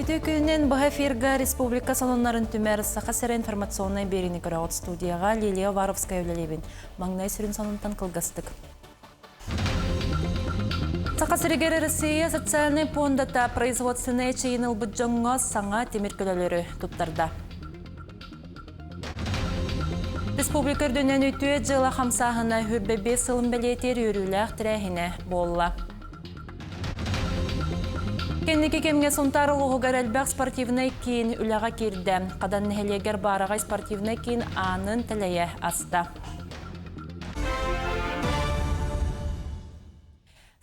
Үтө күнен бұға фирга республика салонларын түмер сақасыры информационной беріні көрі студияға Лилия Варовская өлелебін. Маңнай сүрін сонынтан қылғастық. Сақасырыгер Россия социальный пондата производственная чейіныл бұджыңға саңа темір көлелері тұттарда. Республика үрдінен үтіе жылы қамсағына хүрбебе сылым бәлетер үрілі ақтырәхіне болла. Кеннеке кемге сонтары лоғығар әлбәқ спортивный кейін үліға керді. Қадан нәхелегер барағай спортивный кейін анын тілейе аста.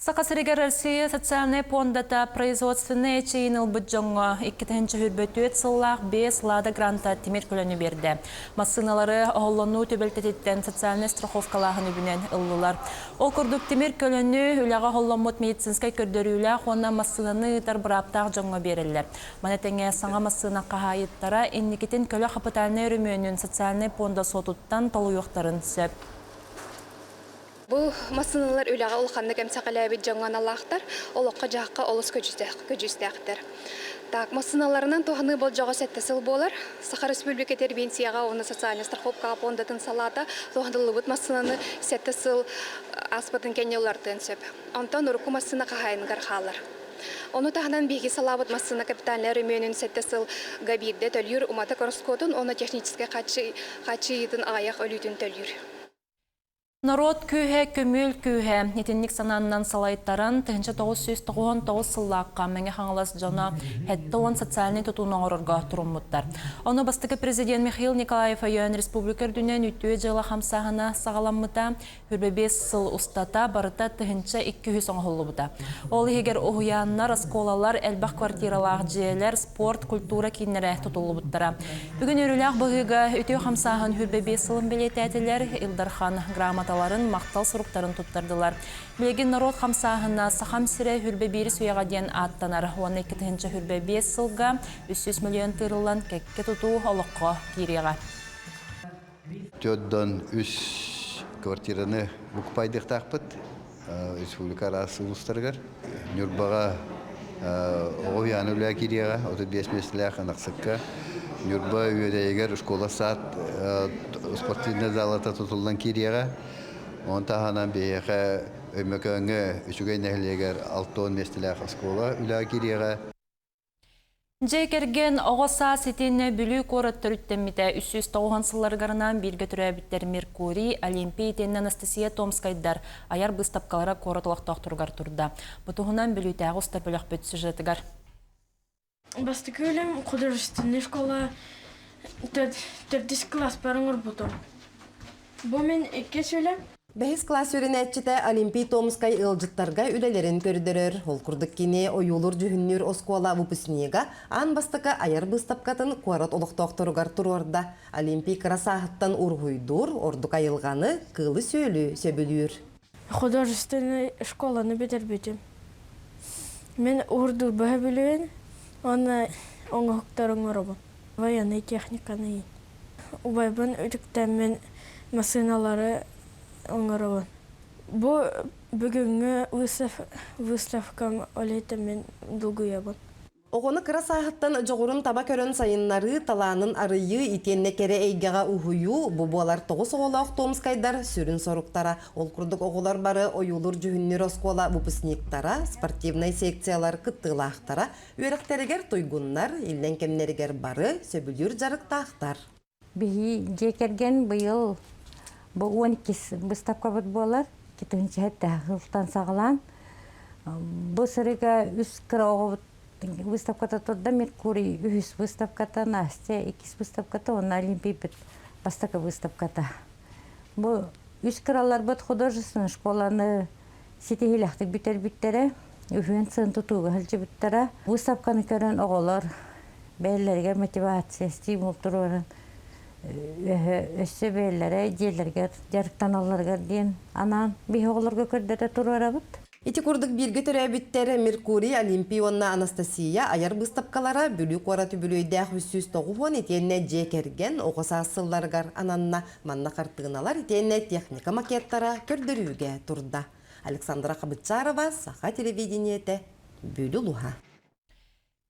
Сақасырыгер Россия социальный пондата производственная чейіныл бұджыңға 2-ші хүрбөтөт сыллақ 5 лада гранта темір көліні берді. Массыналары оғылыну төбелтететтен социальный страховкалағын үбінен ұлылар. Ол күрдік темір көліні үліға оғылымыт медицинскай көрдірілі қонна массынаны ұтар бұраптақ жоңға берілі. Манетеңе саңа массына қағайыттара еннекетін көлі қапыталыны өрімөнін социальный понда сотуттан толу yoқтарын сөп. Бұл масыналар үліға ұлқанды кәмсақаләбі жаңған алақтар, олыққа жаққа олыс көжістәқтір. Так, масыналарынан тоғаны бұл жағы сәттесіл болар. Саха Республика тербенсияға оны социальный страховка пондатын салата, тоғандылы бұд масынаны сәттесіл аспатын кәне олардың сөп. Онтан ұрықы масына қағайынғар қалар. Оны тағынан бейгі салабыт масына капиталіне рөмөнін сәттесіл ғабирде төлюр, уматы корскотын, оны техническай қачы етін аяқ өлітін төлюр. Народ күйе, көміл күйе, етіннік сананынан салайттаран 1999 сыллаққа мәңе қаңылас жона әтті он социальный тұтуын оңырырға тұрыммыттар. Оны бастықы президент Михаил Николаев айын республика үрдінен үттіе жылы қамсағына сағаламмыта, үрбебес сыл ұстата барыта 200 оңғылы бұта. Ол егер оғыяннар, асколалар, әлбақ квартиралақ жиелер, спорт, культура кейінері тұтылы бұттара. Бүгін өріләқ бұғыға үтіе қамсағын үрбебес сылын белетәтілер Илдархан грамота мақтал сұруқтарын тұттардылар. Білеген народ қамсағына сақам сірі хүрбе бері сөйеға ден аттанар. 12-ші хүрбе 5 сылға 300 миллион тырылан кәкке тұту олыққа кереға. Төдден үш квартираны бұқпайдық тақпыт. Республика арасы ұлыстарғар. Нүрбаға оғыяны үлі кереға, 35 месілі қанақсыққа. Нүрба үйедейгер школа саат спортивный залата тұтылдан кереға. Он тағанан бейеға өмекөңі үшігей нәхілегер 6-10 местіләқ аскола үлі кереға. Жекерген оғаса сетені бүлі қорыттыр үттемметі 390 сылларғарынан бірге түрәбіттер Меркурий, Олимпия тен Анастасия Томскайдар аяр бұстапқалара қорытылақтақ тұрғар тұрда. Бұтығынан бүлі тәғі ұстар бөліқ бөтсі жетігар. Бастык өлем художественная школа 4 класс барыңыр бұтым. Бұл мен 2 сөйлем. 5 класс өрінәтчіті Олимпий Томскай ылжыттарға үлелерін көрдірір. Ол күрдік кене ойулыр жүхіннер оскола выпускнига ан бастықы аяр бұстапқатын қуарат олықтақтырғар тұрорда. Олимпий красахаттан ургуйдур, ордық айылғаны қылы сөйлі сөбілір. Художественная школаны бетер бетем. Мен урду бұға білуін, оны оңықтарың ұрыбын. Военный техниканы. Убайбын өтіктен мен машиналары оңырыбын. Бұл бүгінгі выставкам олейті мен дұлғыябын. Оғыны красахаттан жоғырын таба көрін сайынлары таланын арыйы итенне кере эйгеға ухую, бұбуалар 9 оғылақ Томскайдар сүрін соруқтара. Ол күрдік оғылар бары ойулыр жүхіннер оскола выпускниктара, спортивный секциялар кыттылақтара, өріқтерігер тойгуннар, елден кемнерігер бары сөбілер жарықтақтар. Бейі жекерген бұйыл бұл 12 бұстапқа бұд болар, кетінші әтті ғылтан сағылан. Бұл сырыға үс кіра оғы выставката тодда Меркурий, үс выставката Настя, 2 выставката, он Олимпий бит бастака выставката. Бұл үс кіралар бұд художественный школаны сетегелектік бүтер-бүттері, үфен сын тұтуға хілчі бүттері. Выставканы көрін оғылар, бәлілерге мотивация, стимул тұруырын. Өсі бәлілері, дейлерге, жарықтан аларғар дейін анан бей оғыларға көрдері тұруыра бұд. Ити курдук бирге төрөбүттер Меркурий, Олимпионна Анастасия аяр быстапкалара бүлү кораты бүлөйдәк 390 итенне жекерген оғысасылларгар ананна манна картыгыналар итенне техника макеттара көрдөрүүгө турда. Александра Кабытчарова, Саха телевидениете, Бүлү Луха.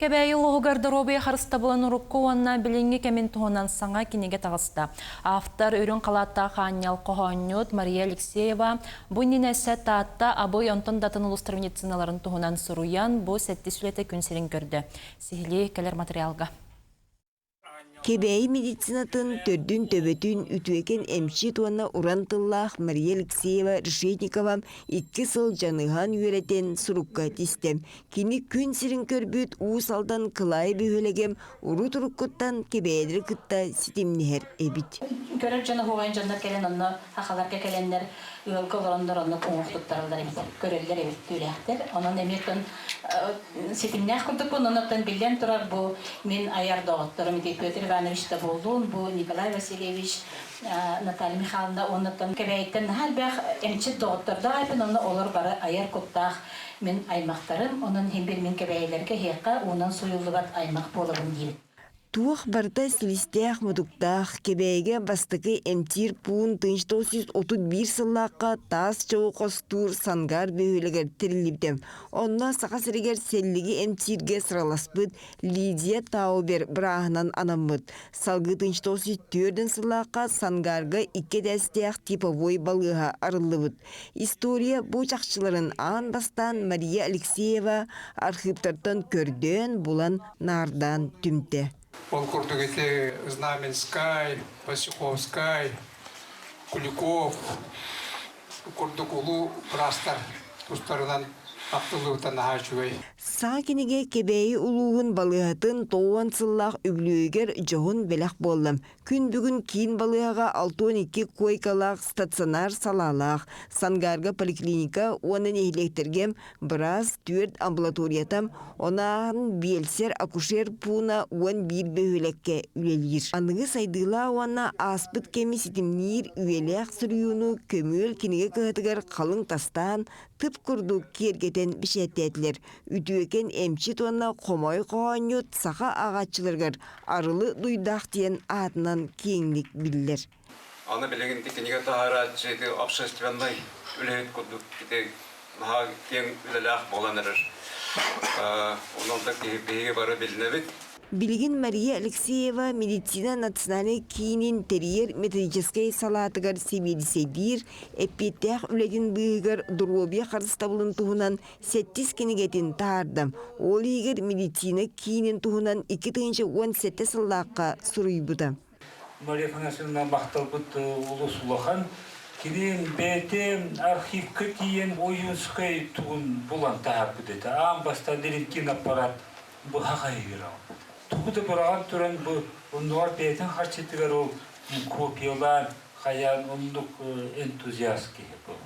Кебәйі лоғығар дұробия қарыста болан ұрыққы онна біліңгі кәмен тұғынан саңа кенеге тағысты. Автор үрін қалатта қаниял қоғанют Мария Алексеева бұнын әсі таатта абой онтын датын ұлыстыр медициналарын тұғынан сұруян бұл сәтті сүлеті күнселін көрді. Сихили кәлер материалға. Кебәйі медицинатын төрдүн төбөтүн үтүекен эмчи туанна урантыллах Мария Алексеева Решетникова 2 сыл жаныған үйелетен сурукка тистем. Кини күн сирин көрбүт уусалдан кылай бөхөлегем уру туруккуттан кебәйдір кытта ситимнихер эбит. Көрөр жана хугайын жандар келен онно хакаларга келеннер ылкы олондор онно коңуктуктарылдар эбит. Көрөлдөр эбит түлэхтер. Онон эмектен ситимнях курдук оннотон билен турар бу мен аярдоотторум ити Петр Иванович да болдун, бу Николай Васильевич, Наталья Михайловна оннотон кебейттен халбах эмчи доотторда айпын онно олор бары аяр куттах мен аймактарын онон хембир мен кебейлерге хекка онон суюлугат аймак болобун дейбит. Туох барда силистеах мудуктах кебейге бастыкы эмтир пуун 1931 сыллаққа тас чоу костур сангар бөйлегер тирилибдем. Онна сақасырегер селлиги эмтирге сыраласпыт Лидия Таубер брахынан анаммыт. Салгы 1904 сыллаққа сангарга 2 дәстеах типовой балыға арылыбыт. История бу чакчыларын аан бастан Мария Алексеева архивтартан көрдөн булан нардан түмте. Он курдугете Знаменскай, Васюховскай, Куликов, Курдукулу, Прастар, Устарынан Ақтылуытан ағачуай. Сакинеге кебейі улуғын балығатын тоуан сыллақ үглүйгер жоғын белақ болым. Күн бүгін кейін балығаға 6-12 койкалақ стационар салалақ. Сангарга поликлиника оның ehlektергем біраз 4 амбулаториятам, онағын белсер акушер пуна 11 бөхілекке үлелгір. Анығы сайдыла оңна аспыт кеми ситимнир үйелек сүрюну көмөл кенеге кығытығар қалың тастан тып күрду кергетен бішеттетілер. Үтіөкен эмчи туанна қомой қоғанют сақа ағатчылырғыр арылы дуйдақ тиен атынан кеңлік білдер. Аны білеген текенеге тағарат жайды общественный үлет күрдік кете наға кең үлеләқ боланырыр. Онында кейбеге бары білінебет. Билигин Мария Алексеева медицина национальный киинин терьер методической салатыгар себедисейдир, эппеттех үлетін бұйығыр дұробия қарыстабылын туғынан 7 кенегетін таардым. Ол егер медицина киинин туғынан 2017 сыллаққа сұруйбыды. Мария Фанасовна бақталбыт ұлы сулахан, кенен бәтем архивка тиен ойынсықай туғын бұлан тағап бүдеті. Ам бастан деренкен аппарат бұғаға егерау. Туғыды бұраған тұран бұл ұндығар бәйтін қарчетігер ол копиялар, қаян ұндық энтузиаст кейіп бұл.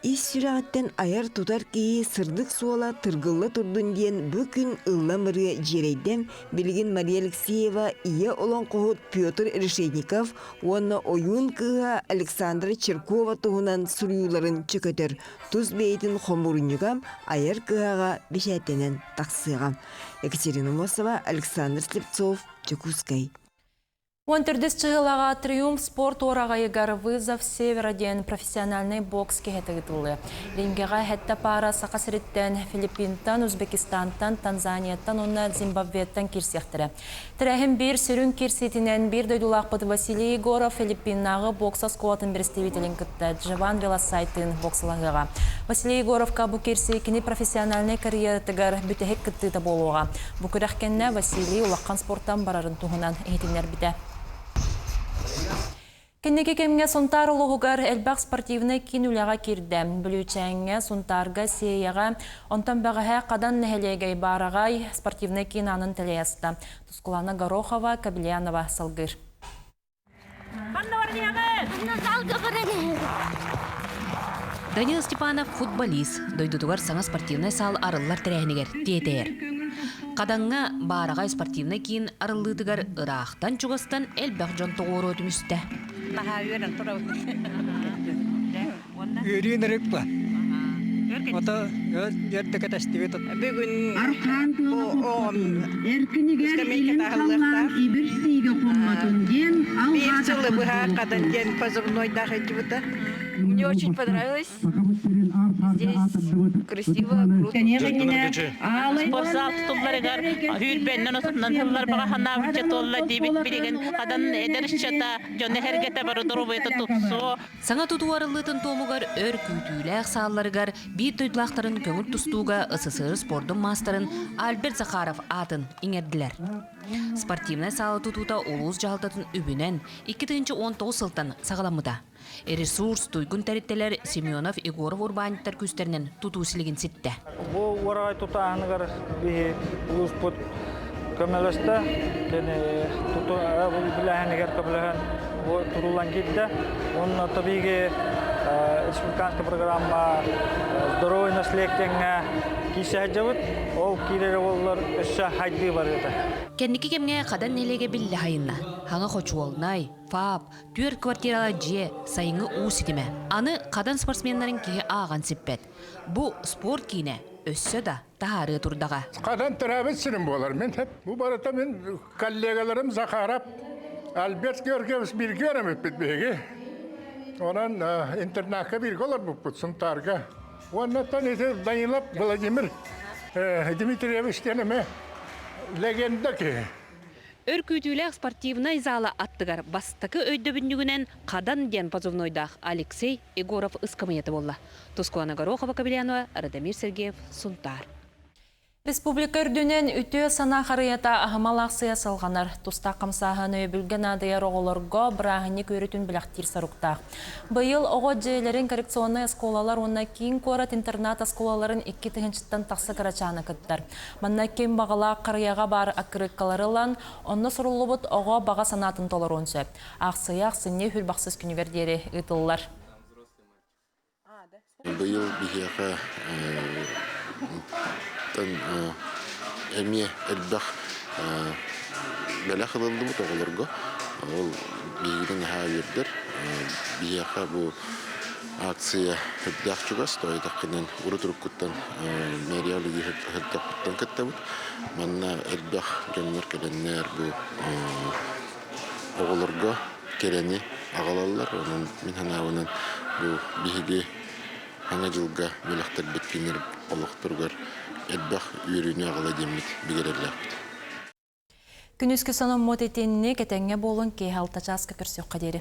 Ис сүрағаттен аяр тутар кейі сырдық суала тыргылы тұрдын дейін бүкін ылламыры жерейдем білген Мария Алексеева ие олон қоғыт Петр Решетников, оны ойын кыға Александра Черкова туғынан сүрюларын чөкөтір. Туз бейтін қомырынюгам аяр кығаға бешәттенен тақсығам. Екатерина Мосова, Александр Слепцов, Чекускай. Уонтердес чыгылага триумф спорт орагайыгар вызов североден профессиональный бокс кехетегитылы. Рингега хетта пара сакасриттен Филиппинтан, Узбекистантан, Танзанияттан, онна Зимбабветтан кирсехтері. Тірәхім бір сүрін кирсетінен бір дөйдулақпыт Василий Егоров Филиппиннағы бокса скуатын представителін күтті Джаван Велосайтын боксылағыға. Василий Егоровка бұ кирсекіні профессиональный карьеретігер бүтәхек күттіті болуға. Бұ күрәхкенне Василий улаққан спорттан барарын туғынан ехетінер біті. Кеннеге кемге сонтар улуғығар әлбақ спортивны кин үліға кирді. Бүлючәңге сонтарға сейеға онтан бағыға қадан нәхелегей барағай спортивны кин анын тілейесті. Тускулана Горохова, Кабельянова, Салгыр. Данил Степанов футболист. Дойдудугар саңа спортивный сал арыллар тірәхінігер, тиетер. Қадаңға барағай спортивный кейін арыллыдығар ырақтан чуғастан әлбәқ жон тоғыру өтімісті. Үйрін ұрықпа. Ота ердігі тәстівет ұт. Бүгін скамейке тағылықта. Bir жылы бұға қадан ден позывной дағыды бұда. Мне очень понравилось. Красиво, круто. Спортзал тулларыгар хүрбеннен осутнан туллар бага ханавча толла дибит билеген кадан эдершчата жонне хергете бары дурубайты тупсу. Саңа тутуарылытын томугар өр күтүүлээх саалларыгар бий тойдлахтарын көңүл тустууга СССР спордун мастарын Альберт Захаров атын иңердилер. Спортивный салы тутута улуус жалтатын үбүнен 2019 сылтан сагаламыда. Ресурс туйгун тәриттелер Семенов, Егоров урбаниттар күстерінен тутуусилигин ситте. Бұл орағай тұтағынығар бейі ұлыс бұд көмелесті. Бұл біләхінігер көмелеген тұрулан кетті. Оның табиғи республиканский программа «Здоровый наследие» кисе жабыт, ол кирері олар үші хайды бар еді. Кенники кемге қадан нелеге білі хайынна. Хаңа хочуолнай, фаап, түер квартирала же сайыңы ууситиме. Аны қадан спортсменларын кеге аған сиппет. Бұ спорт кейіне өссө да тахары турдаға. Қадан тұрабет сірім болар. Мен бұл барата мен коллегаларым Захарап, Альберт Георгиевич бірге өремет бітбеге. Онан интернатқа бірге олар бұппыт сынтарға. Оннаттан ете Данилов Владимир Дмитриевич денеме легенда ке. Өркүтүүлээх спортивный зала аттыгар бастакы өйдөбүннүгүнен кадан ден позывнойдах Алексей Егоров ыскамыйеті болла. Тускуана Горохова, Кабелянова, Радамир Сергеев, Сунтар. Республика үрдінен үтіе сана қарыята ағымалақсыя салғанар. Туста қамсағаны бүлген адыяр оғылырға бірағыны көрітін біліқтір сарықтақ. Бұйыл оғы жейлерін коррекционный эсколалар онна кейін көрет интернат эсколаларын 2-тігіншіттен тақсы қарачаны күттір. Манна кейін бағыла қарыяға бар ақырыққаларылан, онны сұрылы бұд оғы баға санатын толыр онсы. Ақсыя ақсыне хүрбақсыз күнівердері ұтылылар. Бұйыл бігеға әме әлбәқ бәлі қылылды бұт оғылырға. Ол бейгінің әуердер. Бейеқа бұл акция хүддәқ жүгас. Тойдаққынан ұры тұрыққыттан мәриялығы хүддәққыттан кітті бұд. Манна әлбәқ жөнлер кәленлер бұл оғылырға керені ағалалар. Оның мен ханауынан бұл бейге хана жылға бәліқтер біткенер олықтырғар. Эдбах үйрүнү агала демит бигерелләпт. Күнүскү санам мотетинни кетеңге болун кей халта часка көрсөк кадери.